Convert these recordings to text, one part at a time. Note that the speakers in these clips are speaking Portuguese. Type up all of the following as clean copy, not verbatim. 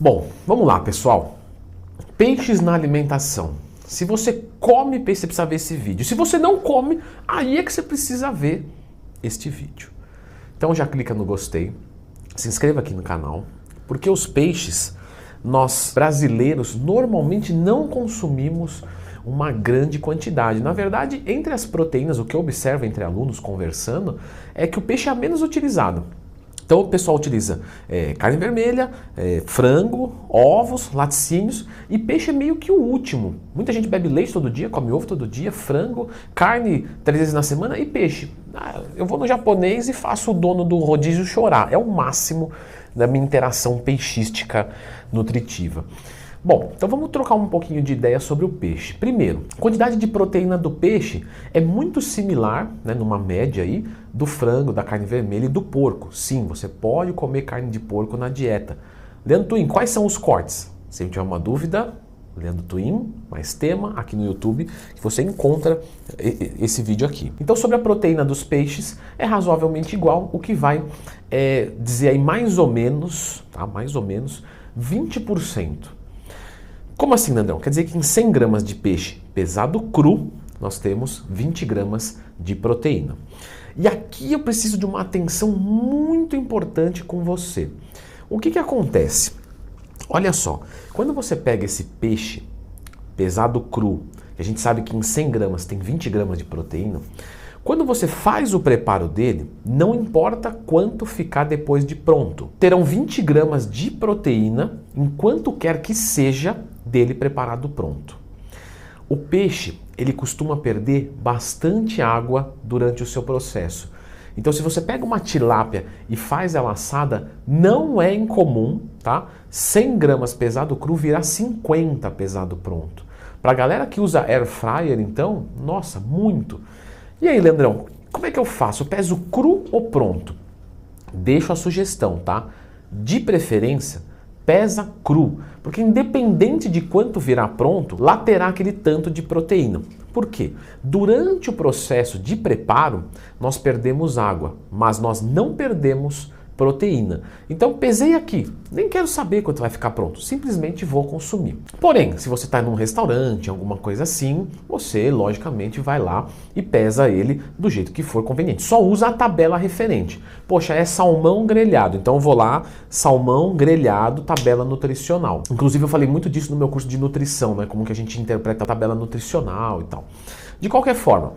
Bom, vamos lá, pessoal. Peixes na alimentação. Se você come peixe, você precisa ver esse vídeo. Se você não come, aí é que você precisa ver este vídeo. Então já clica no gostei, se inscreva aqui no canal, porque os peixes, nós brasileiros normalmente não consumimos uma grande quantidade. Na verdade, entre as proteínas, o que eu observo entre alunos conversando é que o peixe é a menos utilizado. Então o pessoal utiliza carne vermelha, frango, ovos, laticínios, e peixe é meio que o último. Muita gente bebe leite todo dia, come ovo todo dia, frango, carne 3 vezes na semana e peixe. Eu vou no japonês e faço o dono do rodízio chorar. É o máximo da minha interação peixística nutritiva. Bom, então vamos trocar um pouquinho de ideia sobre o peixe. Primeiro, a quantidade de proteína do peixe é muito similar, né, numa média aí, do frango, da carne vermelha e do porco. Sim, você pode comer carne de porco na dieta. Leandro Twin, quais são os cortes? Se tiver uma dúvida, Leandro Twin, mais tema, aqui no YouTube, que você encontra esse vídeo aqui. Então, sobre a proteína dos peixes, é razoavelmente igual, o que vai dizer aí mais ou menos, tá? Mais ou menos 20%. Como assim, Nandrão? Quer dizer que em 100 gramas de peixe pesado cru, nós temos 20 gramas de proteína. E aqui eu preciso de uma atenção muito importante com você. O que acontece? Olha só, quando você pega esse peixe pesado cru, a gente sabe que em 100 gramas tem 20 gramas de proteína, quando você faz o preparo dele, não importa quanto ficar depois de pronto. Terão 20 gramas de proteína, enquanto quer que seja dele preparado pronto. O peixe, ele costuma perder bastante água durante o seu processo. Então, se você pega uma tilápia e faz ela assada, não é incomum, tá? 100 gramas pesado cru virar 50 pesado pronto. Para a galera que usa air fryer, então, nossa, muito. E aí, Leandrão, como é que eu faço? Eu peso cru ou pronto? Deixo a sugestão, tá? De preferência, pesa cru, porque independente de quanto virar pronto, lá terá aquele tanto de proteína. Por quê? Durante o processo de preparo, nós perdemos água, mas nós não perdemos proteína. Então pesei aqui, nem quero saber quanto vai ficar pronto, simplesmente vou consumir. Porém, se você está num restaurante, alguma coisa assim, você logicamente vai lá e pesa ele do jeito que for conveniente. Só usa a tabela referente. Poxa, é salmão grelhado, então eu vou lá, salmão grelhado, tabela nutricional. Inclusive eu falei muito disso no meu curso de nutrição, né? Como que a gente interpreta a tabela nutricional e tal. De qualquer forma,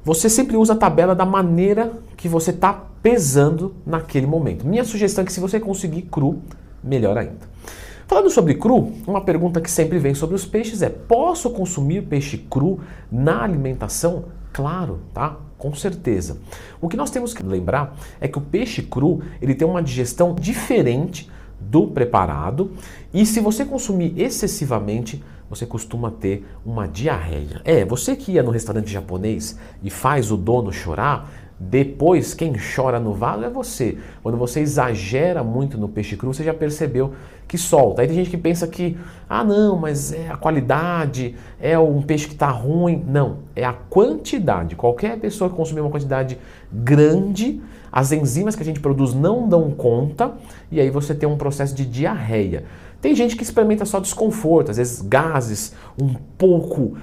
você sempre usa a tabela da maneira que você está pesando naquele momento. Minha sugestão é que se você conseguir cru, melhor ainda. Falando sobre cru, uma pergunta que sempre vem sobre os peixes é: posso consumir peixe cru na alimentação? Claro, tá? Com certeza. O que nós temos que lembrar é que o peixe cru, ele tem uma digestão diferente do preparado, e se você consumir excessivamente, você costuma ter uma diarreia. Você que ia no restaurante japonês e faz o dono chorar, depois quem chora no vaso é você. Quando você exagera muito no peixe cru, você já percebeu que solta. Aí tem gente que pensa que, não, mas é a qualidade, é um peixe que está ruim. Não, é a quantidade. Qualquer pessoa que consumir uma quantidade grande, as enzimas que a gente produz não dão conta, e aí você tem um processo de diarreia. Tem gente que experimenta só desconforto, às vezes gases um pouco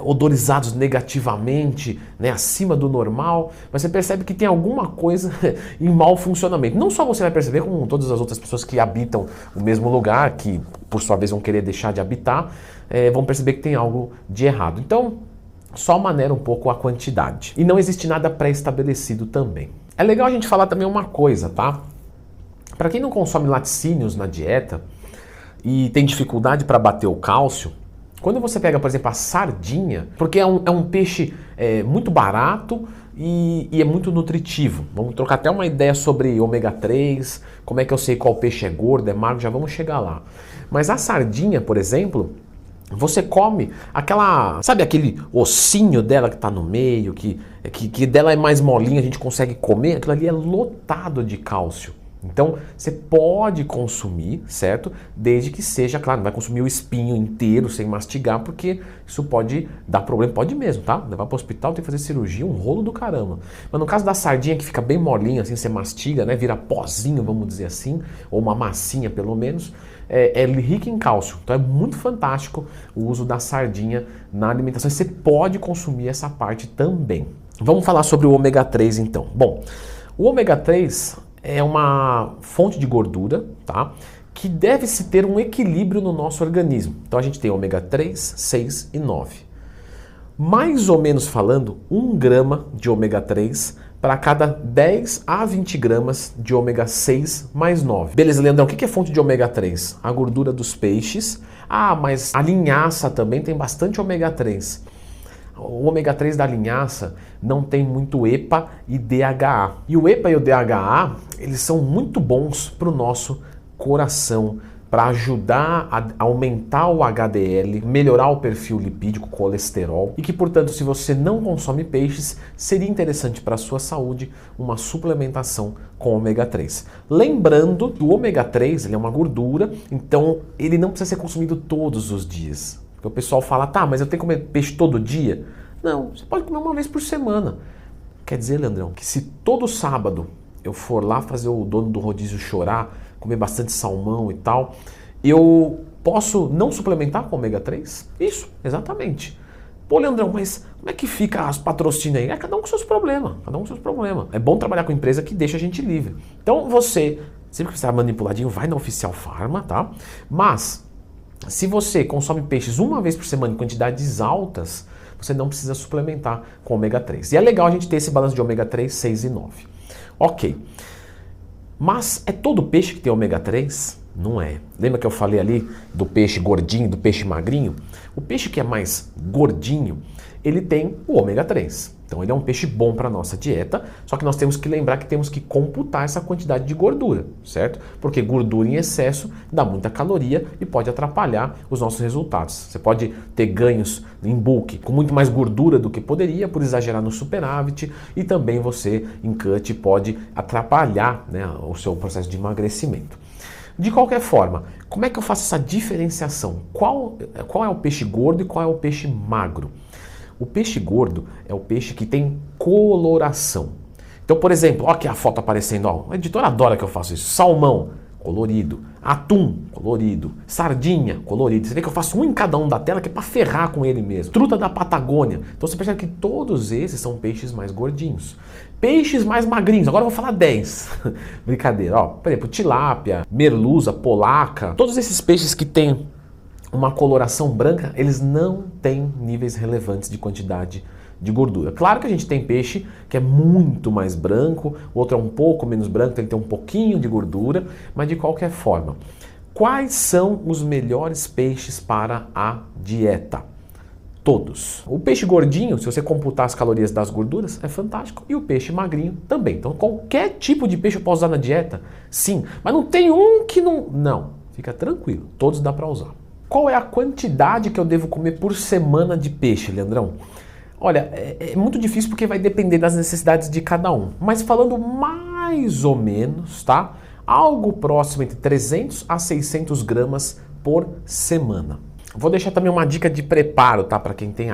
odorizados negativamente, né, acima do normal, mas você percebe que tem alguma coisa em mau funcionamento. Não só você vai perceber, como todas as outras pessoas que habitam o mesmo lugar, que por sua vez vão querer deixar de habitar, vão perceber que tem algo de errado. Então, só maneira um pouco a quantidade. E não existe nada pré-estabelecido também. É legal a gente falar também uma coisa, tá? Para quem não consome laticínios na dieta e tem dificuldade para bater o cálcio, quando você pega, por exemplo, a sardinha, porque é um peixe muito barato e é muito nutritivo. Vamos trocar até uma ideia sobre ômega 3, como é que eu sei qual peixe é gordo, é magro, já vamos chegar lá. Mas a sardinha, por exemplo, você come aquela, sabe aquele ossinho dela que está no meio, que dela é mais molinha, a gente consegue comer, aquilo ali é lotado de cálcio. Então, você pode consumir, certo? Desde que seja, claro, não vai consumir o espinho inteiro sem mastigar, porque isso pode dar problema, pode mesmo, tá? Levar para o hospital, tem que fazer cirurgia, um rolo do caramba. Mas no caso da sardinha, que fica bem molinha, assim, você mastiga, né? Vira pozinho, vamos dizer assim, ou uma massinha pelo menos, é rica em cálcio. Então é muito fantástico o uso da sardinha na alimentação. Você pode consumir essa parte também. Vamos falar sobre o ômega 3 então. Bom, o ômega 3 é uma fonte de gordura, tá? Que deve-se ter um equilíbrio no nosso organismo. Então a gente tem ômega 3, 6 e 9. Mais ou menos falando, 1 grama de ômega 3 para cada 10 a 20 gramas de ômega 6 mais 9. Beleza, Leandrão, o que é fonte de ômega 3? A gordura dos peixes. Ah, mas a linhaça também tem bastante ômega 3. O ômega 3 da linhaça não tem muito EPA e DHA. E o EPA e o DHA, eles são muito bons para o nosso coração, para ajudar a aumentar o HDL, melhorar o perfil lipídico, colesterol, e que, portanto, se você não consome peixes, seria interessante para a sua saúde uma suplementação com ômega 3. Lembrando que o ômega 3 ele é uma gordura, então ele não precisa ser consumido todos os dias. Porque o pessoal fala, tá, mas eu tenho que comer peixe todo dia? Não, você pode comer uma vez por semana. Quer dizer, Leandrão, que se todo sábado eu for lá fazer o dono do rodízio chorar, comer bastante salmão e tal, eu posso não suplementar com ômega 3? Isso, exatamente. Pô, Leandrão, mas como é que fica as patrocínios aí? É cada um com seus problemas, cada um com seus problemas. É bom trabalhar com empresa que deixa a gente livre. Então você, sempre que você está manipuladinho, vai na Oficial Pharma, tá? Mas se você consome peixes uma vez por semana em quantidades altas, você não precisa suplementar com ômega 3. E é legal a gente ter esse balanço de ômega 3, 6 e 9. Ok. Mas é todo peixe que tem ômega 3? Não é. Lembra que eu falei ali do peixe gordinho, do peixe magrinho? O peixe que é mais gordinho, ele tem o ômega 3. Então ele é um peixe bom para a nossa dieta, só que nós temos que lembrar que temos que computar essa quantidade de gordura, certo? Porque gordura em excesso dá muita caloria e pode atrapalhar os nossos resultados. Você pode ter ganhos em bulk com muito mais gordura do que poderia por exagerar no superávit, e também você em cut pode atrapalhar, né, o seu processo de emagrecimento. De qualquer forma, como é que eu faço essa diferenciação? Qual é o peixe gordo e qual é o peixe magro? O peixe gordo é o peixe que tem coloração. Então, por exemplo, olha aqui a foto aparecendo, ó, o editor adora que eu faça isso. Salmão, colorido. Atum, colorido. Sardinha, colorido. Você vê que eu faço um em cada um da tela que é para ferrar com ele mesmo. Truta da Patagônia. Então você percebe que todos esses são peixes mais gordinhos. Peixes mais magrinhos, agora eu vou falar 10. Brincadeira, ó. Por exemplo, tilápia, merluza, polaca. Todos esses peixes que têm uma coloração branca, eles não têm níveis relevantes de quantidade de gordura. Claro que a gente tem peixe que é muito mais branco, o outro é um pouco menos branco, tem que ter um pouquinho de gordura, mas de qualquer forma, quais são os melhores peixes para a dieta? Todos. O peixe gordinho, se você computar as calorias das gorduras, é fantástico. E o peixe magrinho também. Então qualquer tipo de peixe eu posso usar na dieta? Sim. Mas não tem um que não... Não. Fica tranquilo. Todos dá para usar. Qual é a quantidade que eu devo comer por semana de peixe, Leandrão? Olha, é muito difícil porque vai depender das necessidades de cada um. Mas falando mais ou menos, tá? Algo próximo entre 300 a 600 gramas por semana. Vou deixar também uma dica de preparo, tá? Para quem tem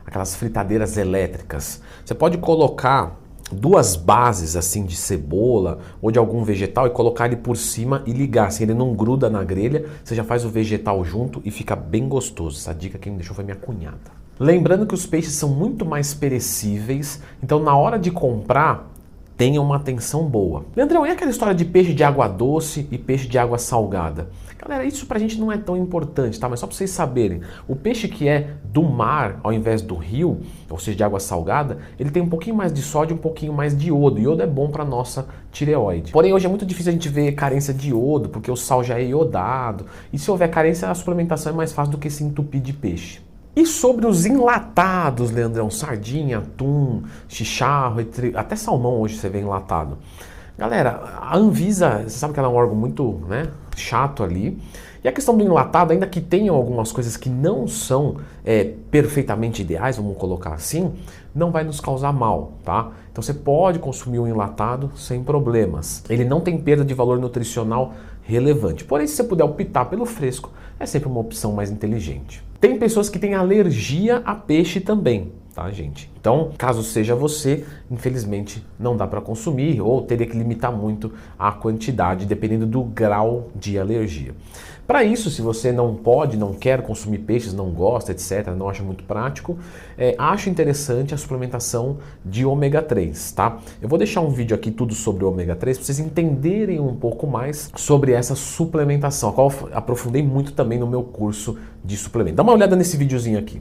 aquelas fritadeiras elétricas. Você pode colocar 2 bases assim de cebola ou de algum vegetal e colocar ele por cima e ligar. Assim ele não gruda na grelha, você já faz o vegetal junto e fica bem gostoso. Essa dica quem me deixou foi minha cunhada. Lembrando que os peixes são muito mais perecíveis, então na hora de comprar, tenha uma atenção boa. Leandrão, e aquela história de peixe de água doce e peixe de água salgada? Galera, isso pra gente não é tão importante, tá? Mas só pra vocês saberem, o peixe que é do mar ao invés do rio, ou seja, de água salgada, ele tem um pouquinho mais de sódio e um pouquinho mais de iodo. Iodo é bom pra nossa tireoide. Porém, hoje é muito difícil a gente ver carência de iodo, porque o sal já é iodado. E se houver carência, a suplementação é mais fácil do que se entupir de peixe. E sobre os enlatados, Leandrão, sardinha, atum, chicharro, até salmão hoje você vê enlatado. Galera, a Anvisa, você sabe que ela é um órgão muito, né, chato ali. E a questão do enlatado, ainda que tenham algumas coisas que não são perfeitamente ideais, vamos colocar assim, não vai nos causar mal, tá? Então você pode consumir um enlatado sem problemas. Ele não tem perda de valor nutricional relevante. Porém, se você puder optar pelo fresco, é sempre uma opção mais inteligente. Tem pessoas que têm alergia a peixe também, tá, gente? Então, caso seja você, infelizmente não dá para consumir ou teria que limitar muito a quantidade, dependendo do grau de alergia. Para isso, se você não pode, não quer consumir peixes, não gosta, etc., não acha muito prático, acho interessante a suplementação de ômega 3, tá? Eu vou deixar um vídeo aqui tudo sobre o ômega 3 para vocês entenderem um pouco mais sobre essa suplementação, a qual eu aprofundei muito também no meu curso de suplemento. Dá uma olhada nesse videozinho aqui.